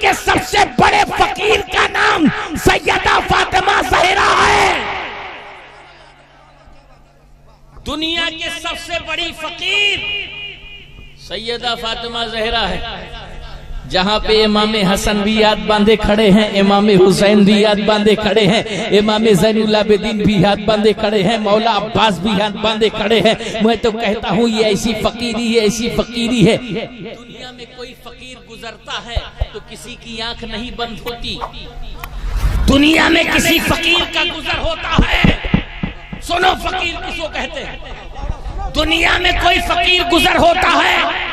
के सबसे बड़े फकीर का नाम सैयदा फातिमा ज़हरा है। दुनिया के सबसे बड़ी फकीर सैयदा फातिमा ज़हरा है। जहां पे इमाम हसन भी याद बांधे खड़े हैं, इमाम हुसैन भी याद बांधे खड़े हैं, इमाम ज़ैनुल आबिदीन भी याद बांधे खड़े हैं, मौला अब्बास भी याद बांधे खड़े हैं। मैं तो कहता हूं ये ऐसी फकीरी है, ऐसी फकीरी है। दुनिया में कोई फकीर गुजरता है तो किसी की आंख नहीं बंद होती। दुनिया में किसी फकीर का गुजर होता है। सुनो फकीर किसको कहते हैं। दुनिया में कोई फकीर गुजर होता है,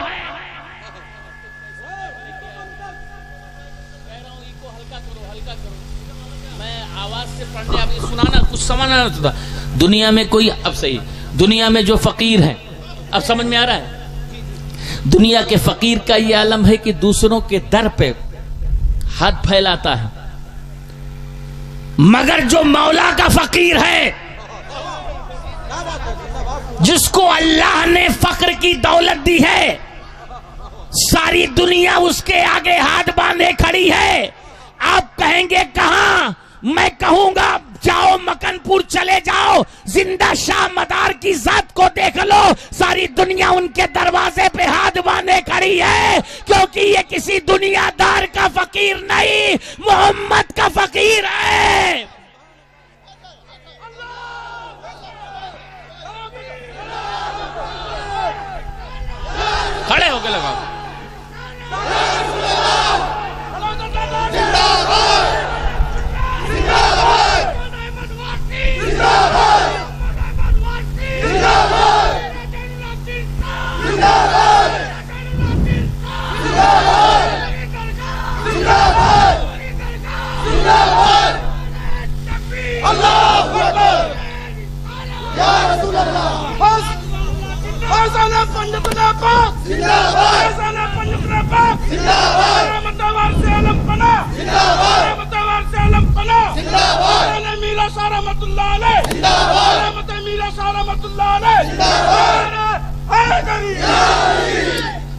आवाज से पढ़ने अभी सुनाना कुछ समझना था। दुनिया में कोई, अब सही, दुनिया में जो फकीर है, अब समझ में आ रहा है। दुनिया के फकीर का यह आलम है कि दूसरों के दर पे हाथ फैलाता है, मगर जो मौला का फकीर है, जिसको अल्लाह ने फक्र की दौलत दी है, सारी दुनिया उसके आगे हाथ बांधे खड़ी है। आप कहेंगे कहां? मैं कहूंगा जाओ मकनपुर चले जाओ, जिंदा शाह मदार की जात को देख लो, सारी दुनिया उनके दरवाजे पे हाथ बांधे खड़ी है, क्योंकि ये किसी दुनियादार का फकीर नहीं, मोहम्मद का फकीर है। खड़े होके लगाओ।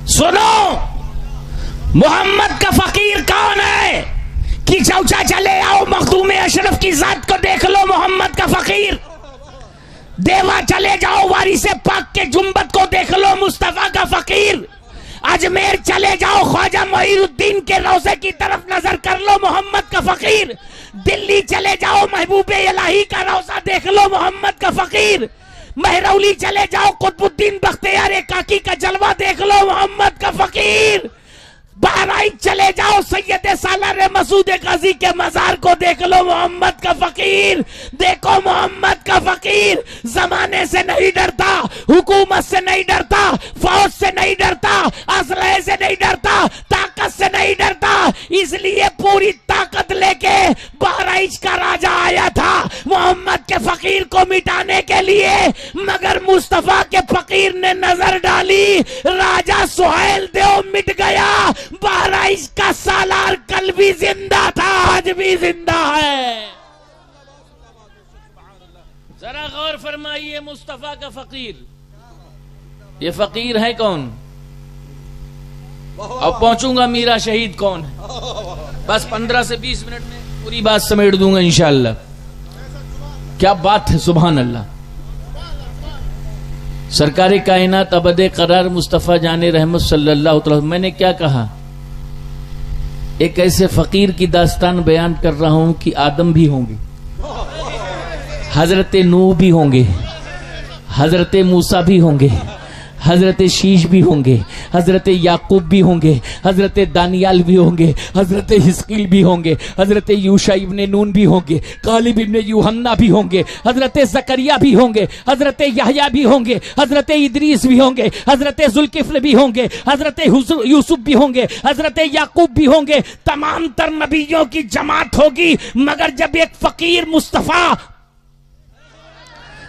सुनो, मोहम्मद का फकीर कौन है? कि चौचा चले आओ मखदूम अशरफ की जात को देख लो, मोहम्मद का फकीर। देवा चले जाओ वारिसे पाक के जुम्बत को देख लो, मुस्तफा का फकीर। अजमेर चले जाओ ख्वाजा मोइनुद्दीन के रोजे की तरफ नजर कर लो, मोहम्मद का फकीर। दिल्ली चले जाओ महबूबे इलाही का रोजा देख लो, मोहम्मद का फकीर। महरौली चले जाओ कुतुबुद्दीन बख्तियार काकी का जलवा देख लो, मोहम्मद का फकीर। बहराइच चले जाओ सैयद सालार मसूद गाजी के मजार को देख लो, मोहम्मद का फकीर। देखो मोहम्मद का फकीर जमाने से नहीं डरता, हुकूमत से नहीं डरता, फौज से नहीं डरता, असलहे से नहीं डरता, ताकत से नहीं डरता, इसलिए पूरी ताकत लेके बहराइच का राजा आया था मोहम्मद के फकीर को मिटाने के लिए, मगर मुस्तफा के फकीर ने नजर डाली, राजा सुहेल देव मिट गया। बहराइच का सालार कल भी जिंदा था, आज भी जिंदा है। जरा गौर फरमाइए, मुस्तफा का फकीर, ये फकीर है कौन? अब पहुंचूंगा मीरा शहीद कौन है, बस 15 से 20 मिनट में पूरी बात समेट दूंगा इंशाअल्लाह। क्या बात है, सुभान अल्लाह। सरकार कायनात अबदे करार मुस्तफ़ा जाने रहमत सल्लल्लाहु अलैहि वसल्लम। मैंने क्या कहा? एक ऐसे फकीर की दास्तान बयान कर रहा हूं कि आदम भी होंगे, हजरत नूह भी होंगे, हजरत मूसा भी होंगे, हजरत शीश भी होंगे, हजरत याकूब भी होंगे, हजरत दानियाल भी होंगे, हजरत हिस्कील भी होंगे, हजरत यूशा इब्ने नून भी होंगे, कालिब इब्ने यूहन्ना भी होंगे, हजरत जकरिया भी होंगे, हजरत यहया भी होंगे, हजरत इदरीस भी होंगे, हजरत जुल्किफ्ल भी होंगे, हजरत यूसुफ भी होंगे, हजरत याकूब भी होंगे। तमाम तर नबियों की जमात होगी, मगर जब एक फकीर मुस्तफा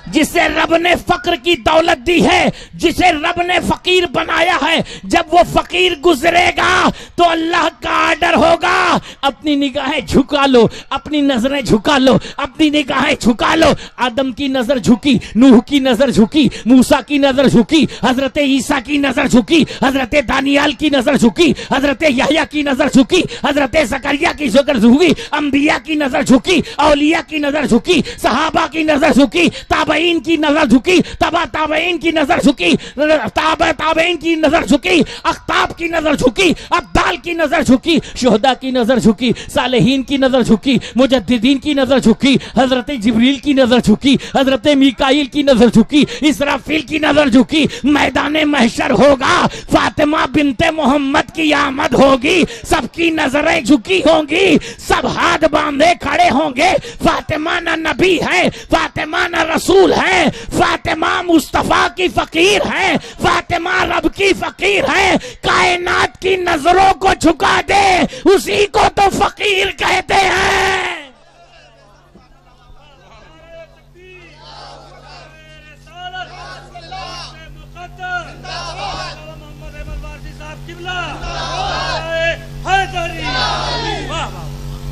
जिसे रब ने फक्र की दौलत दी है, जिसे रब ने फकीर बनाया है, जब वो फकीर गुजरेगा तो अल्लाह का आर्डर होगा, अपनी निगाहें झुका लो, अपनी नजरें झुका लो, अपनी निगाहें झुका लो। आदम की नजर झुकी, नूह की नजर झुकी, मूसा की नजर झुकी, हजरत ईसा की नजर झुकी, हजरत दानियाल की नजर झुकी, हजरत यहया की नजर झुकी, हजरत जकरिया की नजर झुकी, अंबिया की नजर झुकी, औलिया की नजर झुकी, सहाबा की नजर झुकी, ताबईन की नजर झुकी, तबा ताबईन की नजर झुकी, ताबईन की नजर झुकी, अख्ताब की नजर झुकी, अब्दाल की नजर झुकी, शुहदा की नजर झुकी, सालेहीन की नजर झुकी, मुजद्दिदीन की नजर झुकी, हजरत जिब्रील की नजर झुकी, हजरत मीकाईल की नजर झुकी, इसराफील की नजर झुकी। मैदान महशर होगा, फातिमा बिनते मोहम्मद की आमद होगी, सबकी नजरें झुकी होंगी, सब हाथ बांधे खड़े होंगे। फातिमा ना नबी है, फातिमा ना रसूल है, फातिमा मुस्तफा की फकीर है, फातिमा रब की फकीर है। कायनात की नजरों को झुका दे, उसी को तो फकीर कहते हैं।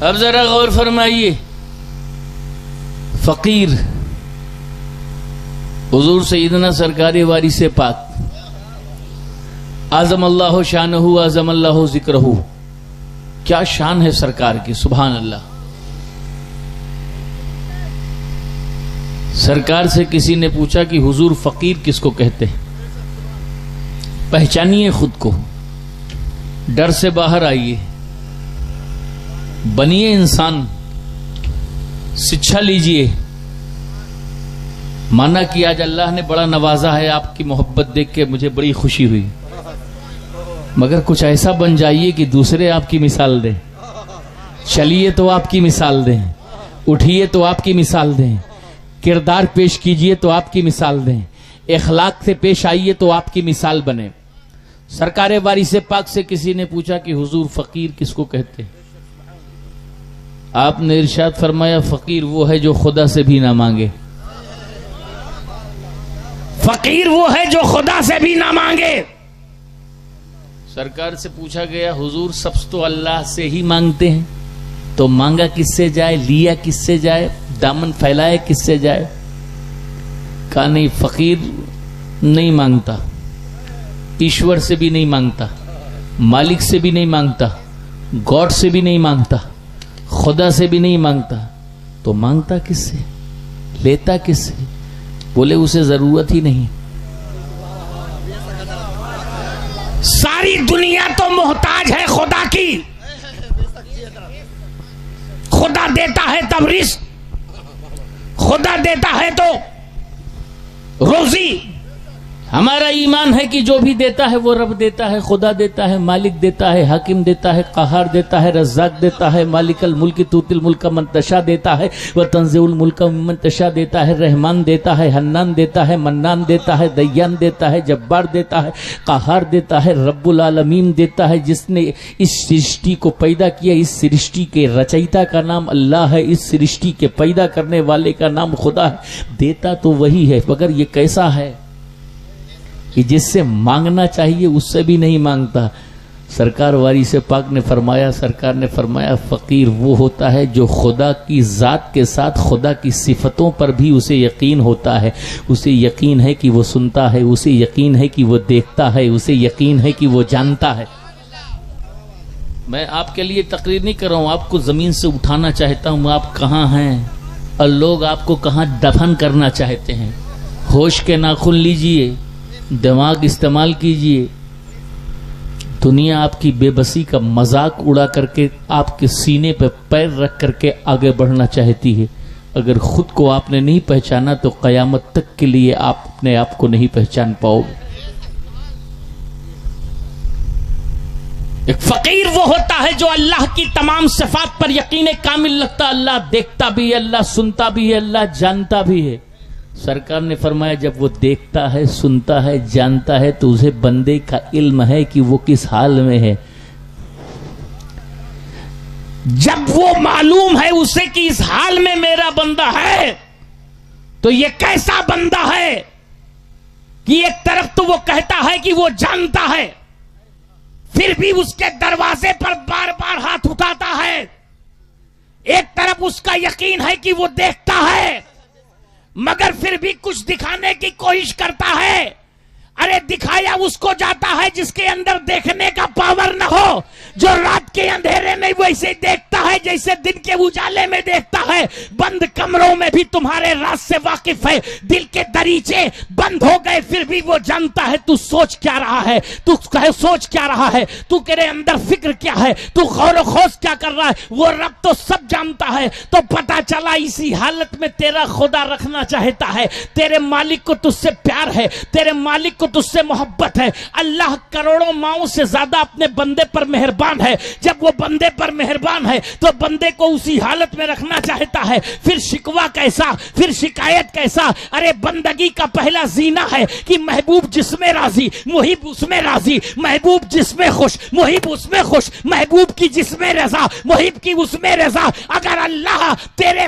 अब जरा गौर फरमाइए, फकीर हुजूर सैयदना सरकारी वारिस पाक आज़म अल्लाह शानहू आज़म अल्लाह जिक्रहू, क्या शान है सरकार की, सुभान अल्लाह। सरकार से किसी ने पूछा कि हुजूर फकीर किसको कहते हैं, पहचानिए खुद को, डर से बाहर आइए, बनिए इंसान, शिक्षा लीजिए। माना कि आज अल्लाह ने बड़ा नवाजा है, आपकी मोहब्बत देख के मुझे बड़ी खुशी हुई, मगर कुछ ऐसा बन जाइए कि दूसरे आपकी मिसाल दें। चलिए तो आपकी मिसाल दें, उठिए तो आपकी मिसाल दें, किरदार पेश कीजिए तो आपकी मिसाल दें, इखलाक से पेश आइए तो आपकी मिसाल बने। सरकारे वारिस पाक से किसी ने पूछा कि हुजूर फकीर किसको कहते हैं? आपने इरशाद फरमाया, फकीर वो है जो खुदा से भी ना मांगे। फकीर वो है जो खुदा से भी ना मांगे। सरकार से पूछा गया, हुजूर सब तो अल्लाह से ही मांगते हैं, तो मांगा किससे जाए, लिया किससे जाए, दामन फैलाए किससे जाए? कहा नहीं, फकीर नहीं मांगता, ईश्वर से भी नहीं मांगता, मालिक से भी नहीं मांगता, गॉड से भी नहीं मांगता, खुदा से भी नहीं मांगता, तो मांगता किससे, लेता किससे? बोले उसे जरूरत ही नहीं। सारी दुनिया तो मोहताज है खुदा की। खुदा देता है तब रिस्क, खुदा देता है तो रोजी। हमारा ईमान है कि जो भी देता है वो रब देता है, खुदा देता है, मालिक देता है, हाकिम देता है, कहार देता है, रज़्ज़ाक देता है, मालिकल मुल्क तूतिल मुल्क मंतशा देता है, व तंज़िउल मुल्क मंतशा देता है, रहमान देता है, हन्नान देता है, मन्नान देता है, दय्यान देता है, जब्बार देता है, कहार देता है, रब्बुल आलमीन देता है। जिसने इस सृष्टि को पैदा किया, इस सृष्टि के रचयिता का नाम अल्लाह है, इस सृष्टि के पैदा करने वाले का नाम खुदा है। देता तो वही है, मगर ये कैसा है कि जिससे मांगना चाहिए उससे भी नहीं मांगता। सरकार वारिस पाक ने फरमाया, सरकार ने फरमाया, फकीर वो होता है जो खुदा की ज़ात के साथ खुदा की सिफतों पर भी उसे यकीन होता है। उसे यकीन है कि वो सुनता है, उसे यकीन है कि वो देखता है, उसे यकीन है कि वो जानता है। मैं आपके लिए तकरीर नहीं कर रहा हूँ, आपको ज़मीन से उठाना चाहता हूँ। आप कहाँ हैं और लोग आपको कहाँ दफन करना चाहते हैं। होश के नाखून लीजिए, दिमाग इस्तेमाल कीजिए। दुनिया आपकी बेबसी का मजाक उड़ा करके आपके सीने पे पैर रख करके आगे बढ़ना चाहती है। अगर खुद को आपने नहीं पहचाना तो कयामत तक के लिए आप अपने आप को नहीं पहचान पाओगे। एक फकीर वो होता है जो अल्लाह की तमाम सिफात पर यकीन कामिल रखता। अल्लाह देखता भी है, अल्लाह सुनता भी है, अल्लाह जानता भी है। सरकार ने फरमाया, जब वो देखता है, सुनता है, जानता है तो उसे बंदे का इल्म है कि वो किस हाल में है। जब वो मालूम है उसे कि इस हाल में मेरा बंदा है, तो ये कैसा बंदा है कि एक तरफ तो वो कहता है कि वो जानता है, फिर भी उसके दरवाजे पर बार बार हाथ उठाता है। एक तरफ उसका यकीन है कि वो देखता है, मगर फिर भी कुछ दिखाने की कोशिश करता है। अरे दिखाया उसको जाता है जिसके अंदर देखने का पावर न हो, जो रात के अंधेरे में वैसे देखता है जैसे दिन के उजाले में देखता है। बंद कमरों में भी तुम्हारे राज से वाकिफ है, दिल के दरीचे बंद हो गए फिर भी वो जानता है तू सोच क्या रहा है, तू सोच क्या रहा है, तू तेरे अंदर फिक्र क्या है, तू गौर खोज क्या कर रहा है, वो रब तो सब जानता है। तो पता चला इसी हालत में तेरा खुदा रखना चाहता है, तेरे मालिक को तुझसे प्यार है, तेरे मालिक को तुझसे मोहब्बत है। अल्लाह करोड़ों माओं से ज्यादा अपने बंदे पर मेहरबान है। जब वो बंदे पर मेहरबान है तो बंदे को उसी हालत में रखना चाहता है। फिर शिकवा कैसा, फिर शिकायत कैसा। अरे बंदगी का पहला जीना है कि महबूब जिसमें राजी मुहिब उसमें राजी, महबूब जिसमें खुश मुहिब उसमें खुश, महबूब की जिसमें रजा मुहिब की उसमें रजा। अगर अल्लाह तेरे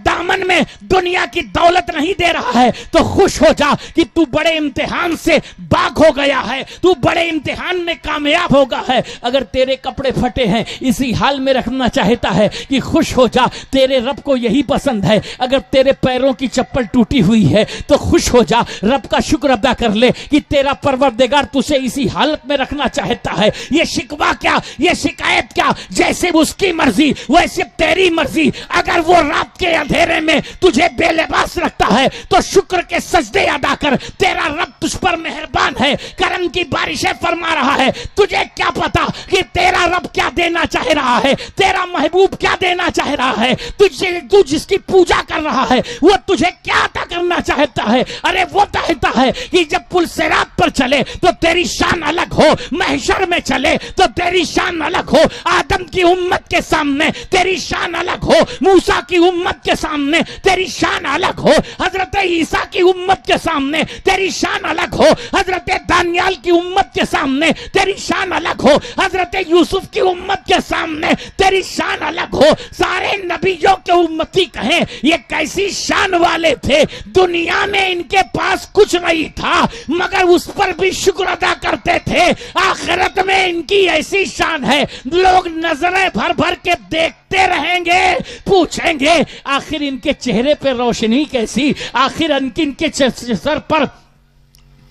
दामन में दुनिया की दौलत नहीं दे रहा है तो खुश हो जा कि तू बड़े इम्तिहान से बाग हो गया है, तू बड़े इम्तिहान में कामयाब होगा है। अगर तेरे कपड़े फटे हैं इसी हाल में रखना चाहता है कि खुश हो जा, तेरे रब को यही पसंद है। अगर तेरे पैरों की चप्पल टूटी हुई है तो खुश हो जा, रब का शुक्र अदा कर ले कि तेरा परवरदिगार तुझे इसी हालत में रखना चाहता है। ये शिकवा क्या, ये शिकायत क्या, जैसे उसकी मर्जी वैसे तेरी मर्जी। अगर वो रात के अंधेरे में तुझे बेलिबास रखता है तो शुक्र के सजदे अदा कर, तेरा रब तुझ पर मेहरबान है, करम की बारिशें फरमा रहा है। तुझे क्या पता कि तेरा रब क्या देना चाह रहा है, तेरा महबूब क्या देना चाह रहा है। तू जिसकी पूजा कर रहा है वो तुझे क्या अता करना चाहता है। अरे वो चाहता है कि जब पुल सिरात पर चले तो तेरी शान अलग हो, महशर में चले तो तेरी शान अलग हो, आदम की उम्मत के सामने तेरी शान अलग हो, मूसा की उम्मत के सामने तेरी शान अलग हो, हजरत ईसा की उम्मत के सामने तेरी शान अलग हो, हजरत दानियाल की उम्मत के सामने तेरी शान अलग हो, हजरत यूसुफ की उम्मत के सामने तेरी शान अलग हो। सारे नबियों के उम्मती कहें ये कैसी शान वाले थे, दुनिया में इनके पास कुछ नहीं था मगर उस पर भी शुक्र अदा करते थे। आखिरत में इनकी ऐसी शान है लोग नजरें भर भर के देखते रहेंगे, पूछेंगे आखिर इनके चेहरे पे रोशनी कैसी, आखिर इनके सर पर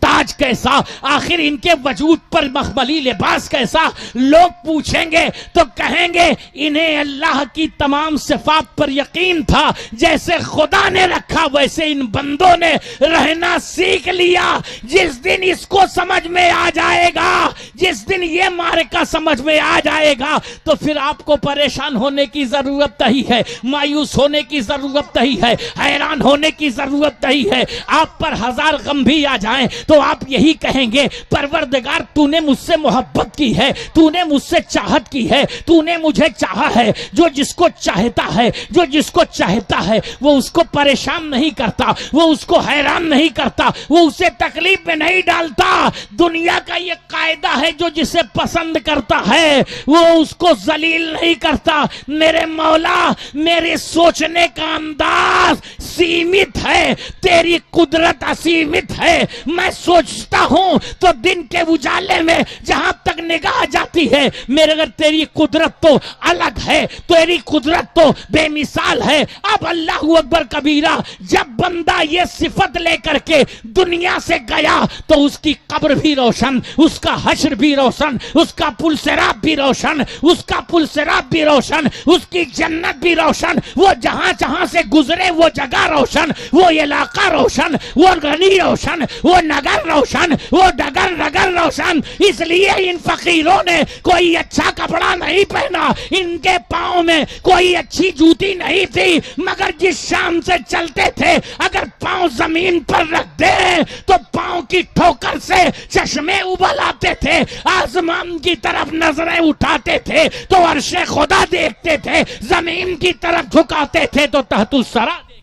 ताज कैसा, आखिर इनके वजूद पर मखमली लिबास कैसा। लोग पूछेंगे तो कहेंगे इन्हें अल्लाह की तमाम सिफात पर यकीन था, जैसे खुदा ने रखा वैसे इन बंदों ने रहना सीख लिया। जिस दिन इसको समझ में आ जाएगा, जिस दिन ये मार्का समझ में आ जाएगा तो फिर आपको परेशान होने की जरूरत नहीं है, मायूस होने की जरूरत नहीं है, हैरान होने की जरूरत नहीं है। आप पर हजार गम भी आ जाएं तो आप यही कहेंगे परवरदिगार तूने मुझसे मोहब्बत की है, तूने मुझसे चाहत की है, तूने मुझे चाहा है। जो जिसको चाहता है, जो जिसको चाहता है वो उसको परेशान नहीं करता, वो उसको हैरान नहीं करता, वो उसे तकलीफ में नहीं डालता। दुनिया का ये कायदा है जो जिसे पसंद करता है वो उसको जलील नहीं करता। मेरे मौला मेरे सोचने का अंदाज सीमित है, तेरी कुदरत असीमित है। मैं सोचता हूं तो दिन के उजाले में जहां तक निगाह जाती है मेरे अगर तेरी कुदरत तो अलग है, तेरी कुदरत तो बेमिसाल है। अब अल्लाह अकबर कबीरा, जब बंदा ये सिफत लेकर के दुनिया से गया तो उसकी कब्र भी रोशन, उसका हश्र भी रोशन, उसका पुल सिरात भी रोशन, उसका पुल सिरात भी रोशन, उसकी जन्नत भी रोशन। वो जहां जहां से गुजरे वो जगह रोशन, वो इलाका रोशन, वो गली रोशन, वो नगर रोशन, वो डगर नगर रोशन। इसलिए इन फकीरों ने कोई अच्छा कपड़ा नहीं पहना, इनके पांव में कोई अच्छी जूती नहीं थी, मगर जिस शाम से चलते थे अगर पांव जमीन पर रख दे तो पांव की ठोकर से चश्मे उबल आते थे। आसमान की तरफ नजरें उठाते थे तो अर्शे खुदा देखते थे, जमीन की तरफ झुकाते थे तो तहतुल सरा देखते।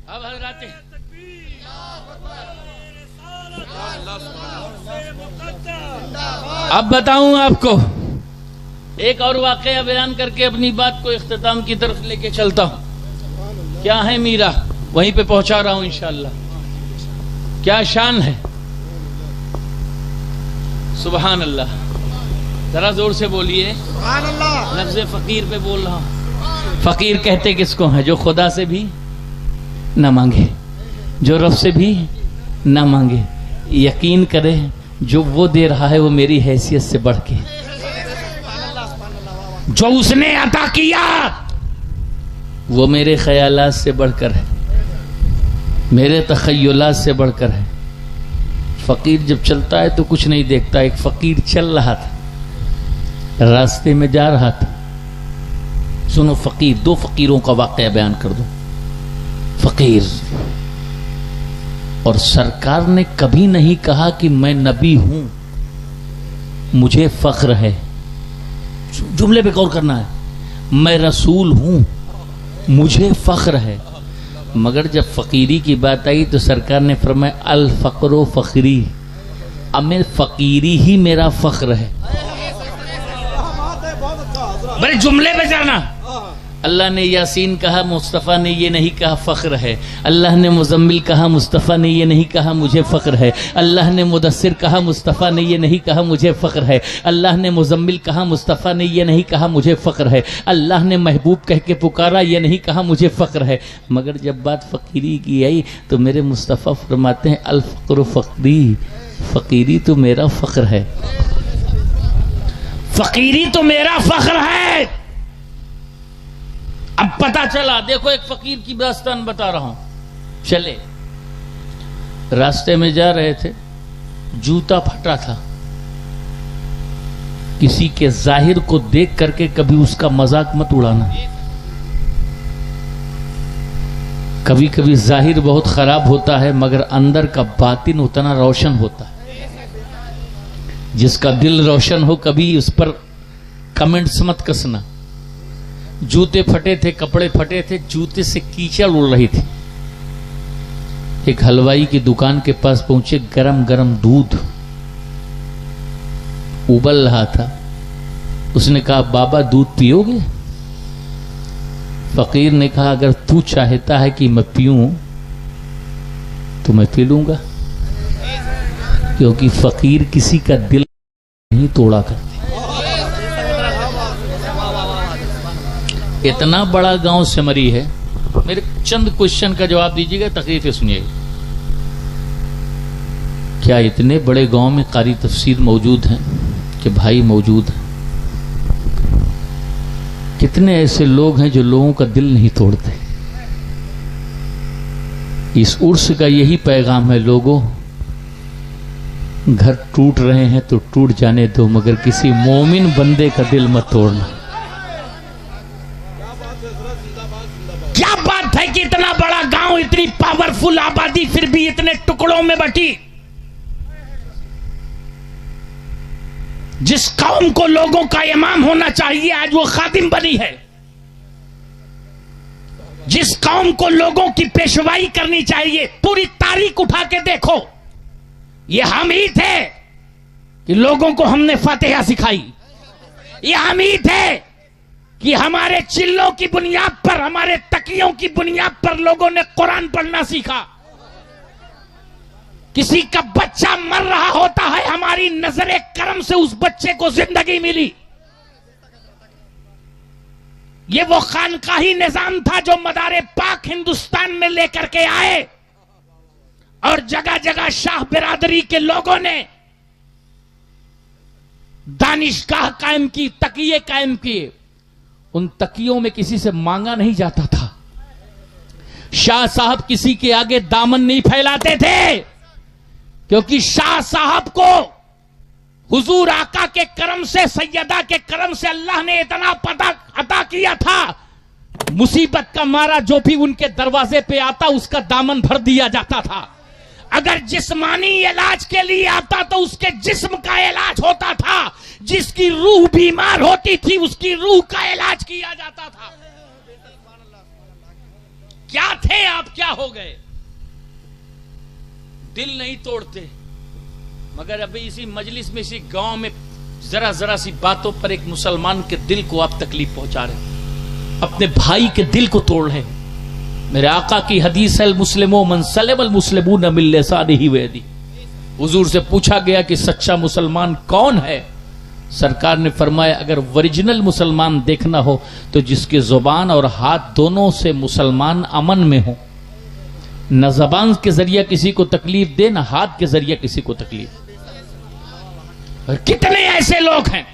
अब हजरत अब बताऊं आपको एक और वाकया बयान करके अपनी बात को इख्तिताम की तरफ लेके चलता हूं। क्या है मीरा, वहीं पे पहुंचा रहा हूं इंशाअल्लाह। क्या शान है, सुभान अल्लाह। जरा जोर से बोलिए सुभान अल्लाह। लफ्ज़ फकीर पे बोल रहा हूं। फकीर कहते किसको है? जो खुदा से भी ना मांगे, जो रब से भी ना मांगे। यकीन करे जो वो दे रहा है वो मेरी हैसियत से बढ़ के, जो उसने अता किया वो मेरे ख्यालात से बढ़कर है, मेरे तखय्युलात से बढ़कर है। फकीर जब चलता है तो कुछ नहीं देखता। एक फकीर चल रहा था, रास्ते में जा रहा था। सुनो फकीर, दो फकीरों का वाकया बयान कर दो। फकीर और सरकार ने कभी नहीं कहा कि मैं नबी हूं, मुझे फख्र है। जुमले पे गौर करना है। मैं रसूल हूं, मुझे फख्र है। मगर जब फकीरी की बात आई तो सरकार ने फरमाया अल फकरो फखरी, अब मैं फकीरी ही मेरा फख्र है। बड़े जुमले पे जाना। अल्लाह ने यासीन कहा, मुस्तफ़ा ने ये नहीं कहा फ़ख्र है। अल्लाह ने मुज़म्मिल कहा, मुस्तफ़ा ने ये नहीं कहा मुझे फ़ख्र है। अल्लाह ने मुदस्सिर कहा, मुस्तफ़ा ने ये नहीं कहा मुझे फ़ख्र है। अल्लाह ने मुज़म्मिल कहा, मुस्तफ़ा ने ये नहीं कहा मुझे फ़ख्र है। अल्लाह ने महबूब कह के पुकारा, ये नहीं कहा मुझे फ़ख्र है। मगर जब बात फ़कीरी की आई तो मेरे मुस्तफ़ा फरमाते हैं अल फ़क्र फ़क़री, फ़कीरी तो मेरा फ़ख्र है, फकीरी तो मेरा फख्र है। अब पता चला, देखो एक फकीर की दास्तान बता रहा हूं। चले रास्ते में जा रहे थे, जूता फटा था। किसी के जाहिर को देख करके कभी उसका मजाक मत उड़ाना। कभी कभी जाहिर बहुत खराब होता है मगर अंदर का बातिन उतना रोशन होता है। जिसका दिल रोशन हो कभी उस पर कमेंट्स मत कसना। जूते फटे थे, कपड़े फटे थे, जूते से कीचड़ उड़ रही थी। एक हलवाई की दुकान के पास पहुंचे, गरम गरम दूध उबल रहा था। उसने कहा बाबा दूध पियोगे? फकीर ने कहा अगर तू चाहता है कि मैं पीऊं तो मैं पी लूंगा, क्योंकि फकीर किसी का दिल नहीं तोड़ा करते। इतना बड़ा गांव सिमरी है। मेरे चंद क्वेश्चन का जवाब दीजिएगा, तकरीर से सुनिएगा। क्या इतने बड़े गांव में कारी तफसीर मौजूद हैं कि भाई मौजूद हैं? कितने ऐसे लोग हैं जो लोगों का दिल नहीं तोड़ते? इस उर्स का यही पैगाम है, लोगों घर टूट रहे हैं तो टूट जाने दो, मगर किसी मोमिन बंदे का दिल मत तोड़ना। क्या बात है कि इतना बड़ा गांव, इतनी पावरफुल आबादी, फिर भी इतने टुकड़ों में बटी। जिस कौम को लोगों का इमाम होना चाहिए आज वो खादिम बनी है। जिस कौम को लोगों की पेशवाई करनी चाहिए, पूरी तारीख उठा के देखो, ये हम ही थे कि लोगों को हमने फातिहा सिखाई। ये हम ही थे कि हमारे चिल्लों की बुनियाद पर, हमारे तकियों की बुनियाद पर लोगों ने कुरान पढ़ना सीखा। किसी का बच्चा मर रहा होता है, हमारी नजरे करम से उस बच्चे को जिंदगी मिली। ये वो खानकाही निजाम था जो मदारे पाक हिंदुस्तान में लेकर के आए और जगह जगह शाह बिरादरी के लोगों ने दानिशगाह कायम की, तकिए कायम किए। उन तकियों में किसी से मांगा नहीं जाता था। शाह साहब किसी के आगे दामन नहीं फैलाते थे, क्योंकि शाह साहब को हुजूर आका के करम से, सैयदा के करम से अल्लाह ने इतना पता अता किया था, मुसीबत का मारा जो भी उनके दरवाजे पे आता उसका दामन भर दिया जाता था। अगर जिस्मानी इलाज के लिए आता तो उसके जिस्म का इलाज होता था। जिसकी रूह बीमार होती थी उसकी रूह का इलाज किया जाता था। क्या थे आप, क्या हो गए? दिल नहीं तोड़ते। मगर अभी इसी मजलिस में, इसी गांव में जरा जरा सी बातों पर एक मुसलमान के दिल को आप तकलीफ पहुंचा रहे हैं, अपने भाई के दिल को तोड़ रहे हैं। मेरे आका की हदीस है, मुस्लिमों मन सलमल मुस्लिमून मिन लिसानिही व यदिही। हुजूर से पूछा गया कि सच्चा मुसलमान कौन है? सरकार ने फरमाया, अगर ओरिजिनल मुसलमान देखना हो तो जिसके जुबान और हाथ दोनों से मुसलमान अमन में हो, न जबान के जरिए किसी को तकलीफ दे, न हाथ के जरिए किसी को तकलीफ। और कितने ऐसे लोग हैं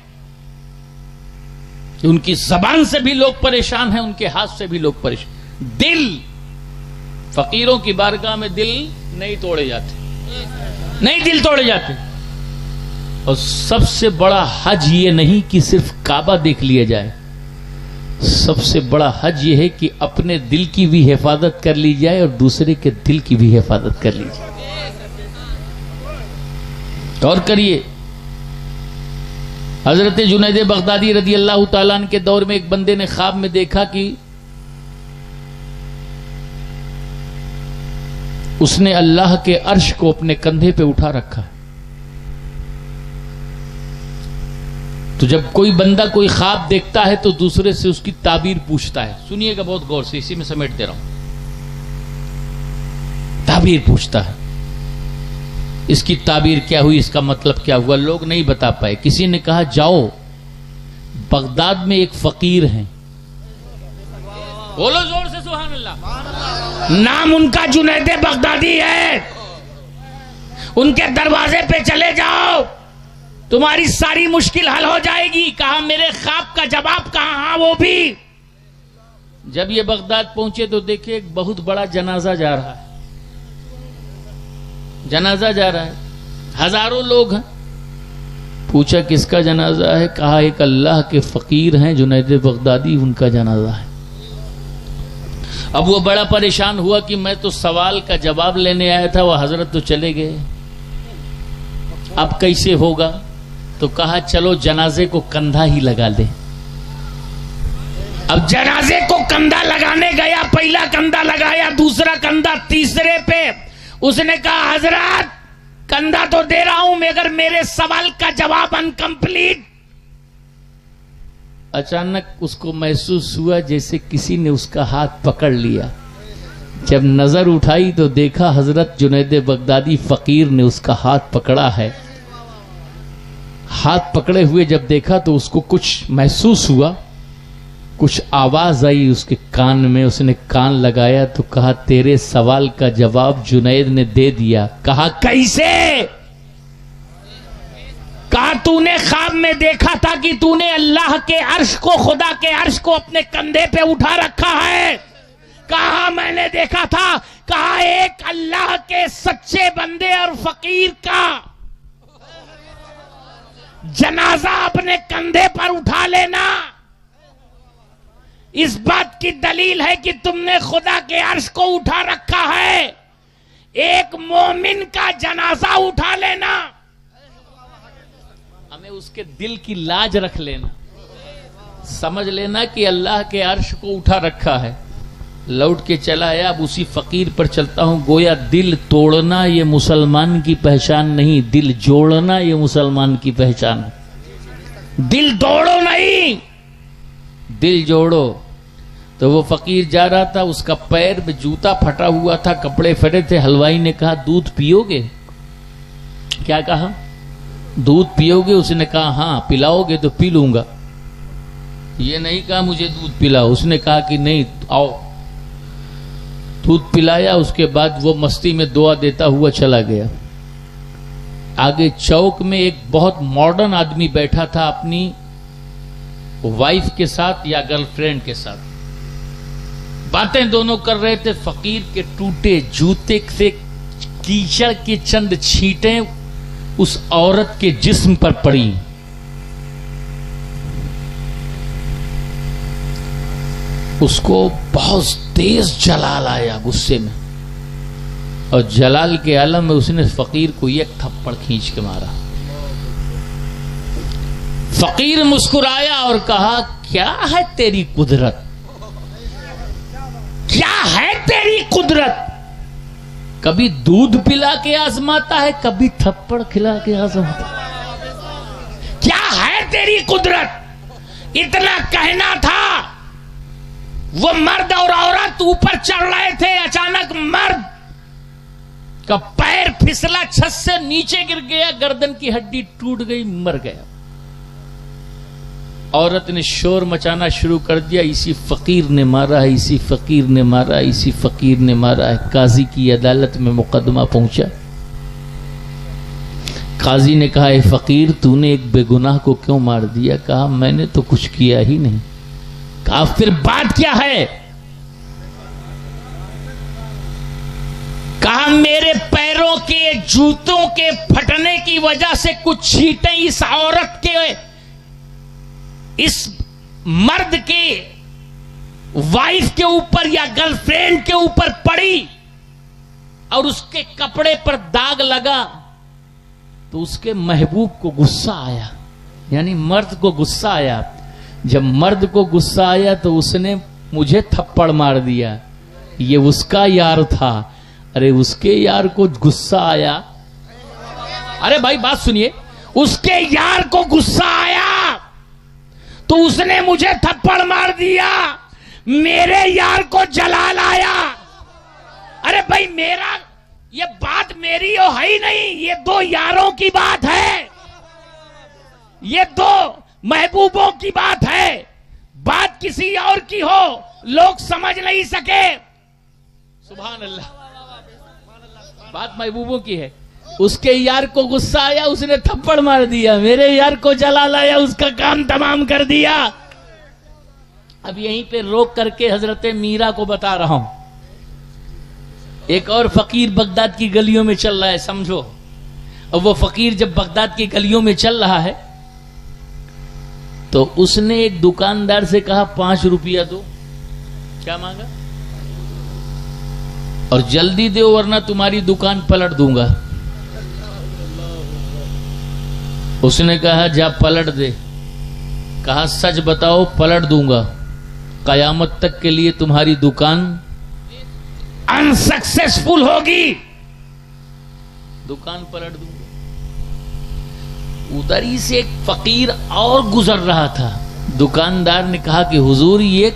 कि उनकी जबान से भी लोग परेशान हैं, उनके हाथ से भी लोग परेशान। दिल, फकीरों की बारगाह में दिल नहीं तोड़े जाते, नहीं दिल तोड़े जाते। और सबसे बड़ा हज ये नहीं कि सिर्फ काबा देख लिया जाए, सबसे बड़ा हज ये है कि अपने दिल की भी हिफाजत कर ली जाए और दूसरे के दिल की भी हिफाजत कर ली जाए। और करिए, हजरत जुनैद बगदादी रदी अल्लाह ताला अन्हु के दौर में एक बंदे ने ख्वाब में देखा कि उसने अल्लाह के अर्श को अपने कंधे पे उठा रखा है। तो जब कोई बंदा कोई ख्वाब देखता है तो दूसरे से उसकी ताबीर पूछता है। सुनिएगा बहुत गौर से, इसी में समेट दे रहा हूं। ताबीर पूछता है, इसकी ताबीर क्या हुई, इसका मतलब क्या हुआ? लोग नहीं बता पाए। किसी ने कहा, जाओ बगदाद में एक फकीर हैं, बोलो जोर से सुभान अल्लाह। नाम उनका जुनैद बगदादी है, उनके दरवाजे पे चले जाओ, तुम्हारी सारी मुश्किल हल हो जाएगी। कहा, मेरे ख्वाब का जवाब कहां? हाँ, वो भी। जब ये बगदाद पहुंचे तो देखे एक बहुत बड़ा जनाजा जा रहा है, जनाजा जा रहा है, हजारों लोग हैं। पूछा, किसका जनाजा है? कहा, एक अल्लाह के फकीर हैं जुनैद बगदादी, उनका जनाजा है। अब वो बड़ा परेशान हुआ कि मैं तो सवाल का जवाब लेने आया था, वह हजरत तो चले गए, अब कैसे होगा? तो कहा, चलो जनाजे को कंधा ही लगा ले। अब जनाजे को कंधा लगाने गया, पहला कंधा लगाया, दूसरा कंधा, तीसरे पे उसने कहा, हजरत कंधा तो दे रहा हूं मगर मेरे सवाल का जवाब अनकंप्लीट। अचानक उसको महसूस हुआ जैसे किसी ने उसका हाथ पकड़ लिया। जब नजर उठाई तो देखा हजरत जुनैद बगदादी फकीर ने उसका हाथ पकड़ा है। हाथ पकड़े हुए जब देखा तो उसको कुछ महसूस हुआ, कुछ आवाज आई उसके कान में। उसने कान लगाया तो कहा, तेरे सवाल का जवाब जुनैद ने दे दिया। कहा, कैसे? कहा, तूने ख्वाब में देखा था कि तूने अल्लाह के अर्श को, खुदा के अर्श को अपने कंधे पे उठा रखा है। कहा, मैंने देखा था। कहा, एक अल्लाह के सच्चे बंदे और फकीर का जनाजा अपने कंधे पर उठा लेना इस बात की दलील है कि तुमने खुदा के अर्श को उठा रखा है। एक मोमिन का जनाजा उठा लेना, हमें उसके दिल की लाज रख लेना, समझ लेना कि अल्लाह के अर्श को उठा रखा है। लौट के चला आया। अब उसी फकीर पर चलता हूं। गोया दिल तोड़ना ये मुसलमान की पहचान नहीं, दिल जोड़ना ये मुसलमान की पहचान है। दिल तोड़ो नहीं, दिल जोड़ो। तो वो फकीर जा रहा था, उसका पैर में जूता फटा हुआ था, कपड़े फटे थे। हलवाई ने कहा, दूध पियोगे? क्या कहा? दूध पियोगे? उसने कहा, हाँ। पिलाओगे? तो पी लूंगा। ये नहीं कहा मुझे दूध पिलाओ, उसने कहा कि नहीं, आओ। दूध पिलाया। उसके बाद वो मस्ती में दुआ देता हुआ चला गया। आगे चौक में एक बहुत मॉडर्न आदमी बैठा था अपनी वाइफ के साथ या गर्लफ्रेंड के साथ। बातें दोनों कर रहे थे। फकीर के टूटे जूते से कीचड़ की चंद छींटें उस औरत के जिस्म पर पड़ी। उसको बहुत तेज जलाल आया गुस्से में, और जलाल के आलम में उसने फकीर को एक थप्पड़ खींच के मारा। फकीर मुस्कुराया और कहा, क्या है तेरी कुदरत? क्या है तेरी कुदरत? कभी दूध पिला के आजमाता है, कभी थप्पड़ खिला के आजमाता है। क्या है तेरी कुदरत, इतना कहना था। वो मर्द और औरत ऊपर चढ़ रहे थे, अचानक मर्द का पैर फिसला, छत से नीचे गिर गया, गर्दन की हड्डी टूट गई, मर गया। औरत ने शोर मचाना शुरू कर दिया, इसी फकीर ने मारा है, इसी फकीर ने मारा है, इसी फकीर ने मारा है। काजी की अदालत में मुकदमा पहुंचा। काजी ने कहा, ए फकीर, तूने एक बेगुनाह को क्यों मार दिया? कहा, मैंने तो कुछ किया ही नहीं। कहा, फिर बात क्या है? कहा, मेरे पैरों के जूतों के फटने की वजह से कुछ छींटें इस औरत के, इस मर्द के वाइफ के ऊपर या गर्लफ्रेंड के ऊपर पड़ी और उसके कपड़े पर दाग लगा, तो उसके महबूब को गुस्सा आया, यानी मर्द को गुस्सा आया। जब मर्द को गुस्सा आया तो उसने मुझे थप्पड़ मार दिया। ये उसका यार था। अरे उसके यार को गुस्सा आया। अरे भाई बात सुनिए, उसके यार को गुस्सा आया तो उसने मुझे थप्पड़ मार दिया। मेरे यार को जलाल आया। अरे भाई मेरा, ये बात मेरी हो है ही नहीं, ये दो यारों की बात है, ये दो महबूबों की बात है। बात किसी और की हो, लोग समझ नहीं सके। सुभान अल्लाह, बात महबूबों की है। उसके यार को गुस्सा आया, उसने थप्पड़ मार दिया। मेरे यार को जलाल आया, उसका काम तमाम कर दिया। अब यहीं पे रोक करके हजरत मीरा को बता रहा हूं। एक और फकीर बगदाद की गलियों में चल रहा है, समझो। अब वो फकीर जब बगदाद की गलियों में चल रहा है तो उसने एक दुकानदार से कहा, 5 रुपया दो। क्या मांगा? और जल्दी दो वरना तुम्हारी दुकान पलट दूंगा। उसने कहा, जा पलट दे। कहा, सच बताओ, पलट दूंगा। कयामत तक के लिए तुम्हारी दुकान अनसक्सेसफुल होगी। दुकान पलट दूंगा। उधर ही से एक फकीर और गुजर रहा था। दुकानदार ने कहा कि हुजूर, ये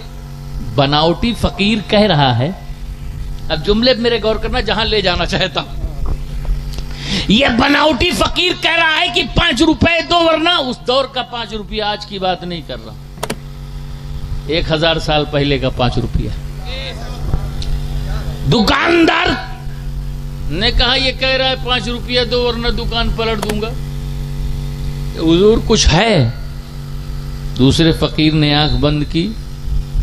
बनावटी फकीर कह रहा है। अब जुमले मेरे गौर करना, जहां ले जाना चाहता हूं। ये बनावटी फकीर कह रहा है कि 5 रुपए दो, वरना उस दौर का 5 रुपया, आज की बात नहीं कर रहा, 1000 साल पहले का 5 रुपया। दुकानदार ने कहा, ये कह रहा है 5 रुपया दो वरना दुकान पलट दूंगा। हुजूर कुछ है? दूसरे फकीर ने आंख बंद की,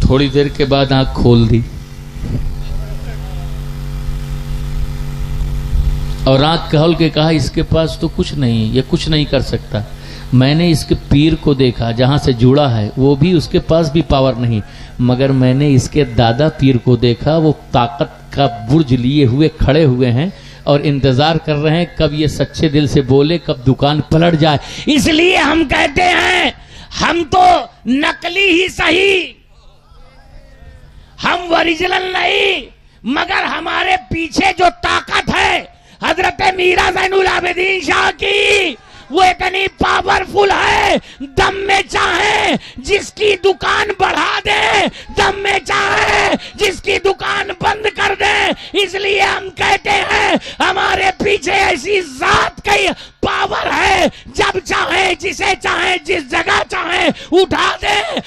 थोड़ी देर के बाद आंख खोल दी और आंख खोल के कहा, इसके पास तो कुछ नहीं, ये कुछ नहीं कर सकता। मैंने इसके पीर को देखा, जहां से जुड़ा है, वो भी, उसके पास भी पावर नहीं। मगर मैंने इसके दादा पीर को देखा, वो ताकत का बुर्ज लिए हुए खड़े हुए हैं और इंतजार कर रहे हैं कब ये सच्चे दिल से बोले, कब दुकान पलट जाए। इसलिए हम कहते हैं, हम तो नकली ही सही, हम ओरिजिनल नहीं, मगर हमारे पीछे जो ताकत है हजरत मीरा ज़ैनुल आबिदीन शाह की, वो इतनी पावरफुल है। दम में चाहे जिसकी दुकान बढ़ा दे, दम में चाहे जिसकी दुकान बंद कर दे। इसलिए हम कहते हैं, हमारे पीछे ऐसी जात की पावर है, जब चाहे, जिसे चाहे, जिस जगह चाहे उठा दे।